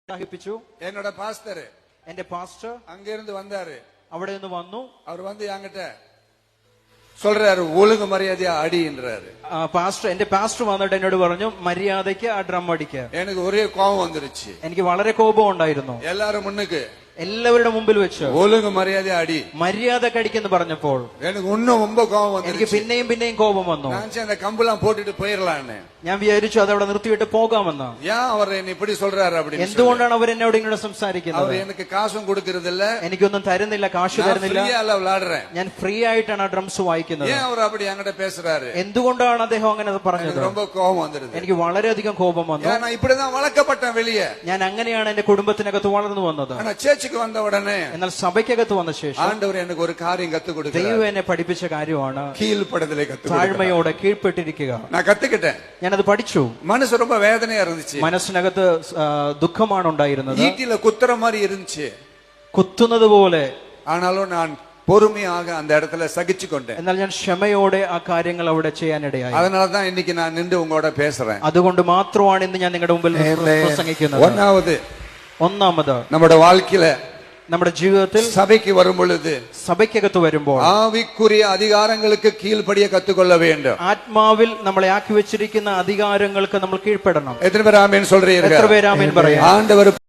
പ്രോത്സാഹിപ്പിച്ചു. என்னோட பாஸ்டர் എന്റെ പാസ്റ്റർ அங்க இருந்து வந்தாரு. അവിടെ നിന്ന് വന്നു. அவர் வந்து என்கிட்ட சொல்றாரு, ஒழுங்கு மரியாதையா அடின்றாரு. എന്റെ പാസ്റ്റർ വന്നിട്ട് എന്നോട് പറഞ്ഞു, മര്യാദയ്ക്ക് ആ ഡ്രം അടിക്കുക. எனக்கு ஒரே கோபம் வந்துருச்சு. എനിക്ക് വളരെ കോപം ഉണ്ടായിരുന്നു. எல்லாரும் முன்னுக்கு എല്ലാവരുടെ മുമ്പിൽ വെച്ച് ஒழுங்கு மரியாதையா அடி, മര്യാദ കടിക്കെന്ന് പറഞ്ഞപ്പോൾ எனக்கு இன்னுം ரொம்ப கோபம் എനിക്ക് வந்துருச்சு. പിന്നെയും കോപം വന്നു. நான் அந்த கம்பெல்லாம் போட்டுட்டு போயிடலான்னு. ഞാൻ വിചാരിച്ചു അത് അവിടെ നിർത്തിവിട്ട് പോകാമെന്ന്. ஏன் அவர் என்ன இப்படி சொல்றாரு அப்படின்னு. എന്തുകൊണ്ടാണ് അവർ എന്നോട് ഇങ്ങനെ സംസാരിക്കുന്നത്? அவர் எனக்கு காசும் கொடுக்கறது இல்ல, എനിക്കൊന്നും തരുന്നില്ല, കാശ് തരുന്നില്ല. விளையாடுறேன். ഞാൻ ഫ്രീ ആയിട്ടാണ് ആ ഡ്രംസ് വായിക്കുന്നത്. ஏன் அவர் அப்படி என்கிட்ட பேசுறாரு? എന്തുകൊണ്ടാണ് അദ്ദേഹം അങ്ങനെ പറഞ്ഞത്? ரொம்ப கோபம் வந்துருது. എനിക്ക് വളരെയധികം കോപം വന്നു. நான் இப்படிதான் வளர்க்கப்பட்டேன் வெளியே. ഞാൻ അങ്ങനെയാണ് എന്റെ കുടുംബത്തിനകത്ത് വളർന്നു വന്നത്. ஆனா சேர்ச்சுக்கு வந்த உடனே എന്നാൽ സഭയ്ക്കകത്ത് വന്ന ശേഷം ஆண்டவர் எனக்கு ஒரு காரியம் கத்து கொடுக்கிறார். ദൈവം എന്നെ പഠിപ്പിച്ച കാര്യമാണ് கீழ்ப்படிதலை கத்து கொடுக்கிறார். താഴ്മയോടെ കീഴ്പ്പെട്ടിരിക്കുക. நான் கத்துக்கிட்டேன். ഞാനത് പഠിച്ചു. மனசு ரொம்ப வேதனையா இருந்துச்சு. മനസ്സിനകത്ത് ദുഃഖമാണ് ഉണ്ടായിരുന്നത്. ஈட்டில குத்துற மாதிரி இருந்துச்சு. കുത്തുന്നത് പോലെ. ஆனாலும் நான் பொறுமையாக அந்த இடத்துல சகிச்சு கொண்டேன். എന്നാൽ ഞാൻ ക്ഷമയോടെ ആ കാര്യങ്ങൾ അവിടെ ചെയ്യാനിടയായി. அதனாலதான் இன்னைக்கு நான் நின்று உங்களோட பேசுறேன். അതുകൊണ്ട് മാത്രമാണ് ഇന്ന് ഞാൻ നിങ്ങളുടെ മുമ്പിൽ പ്രസംഗിക്കുന്നത്. ഒന്നാമത്, നമ്മുടെ வாழ்க்கையில, നമ്മുടെ ജീവിതത്തിൽ സഭയ്ക്ക് വരും பொழுது, സഭയ്ക്കകത്ത് വരുമ്പോൾ ആവിക്കുரிய അധികാരങ്ങൾക്ക് കീഴ്പടിയെ കത്തുകൊള്ള வேண்டும். ആത്മാവിൽ നമ്മളെ ആക്കി വെച്ചിരിക്കുന്ന അധികാരങ്ങൾക്ക് നമ്മൾ കീഴ്പ്പെടണം. എത്ര പേര് ആമേൻ சொல்றீர்கள்? എത്ര പേര് ആമേൻ പറയാം? ആണ്ടവർ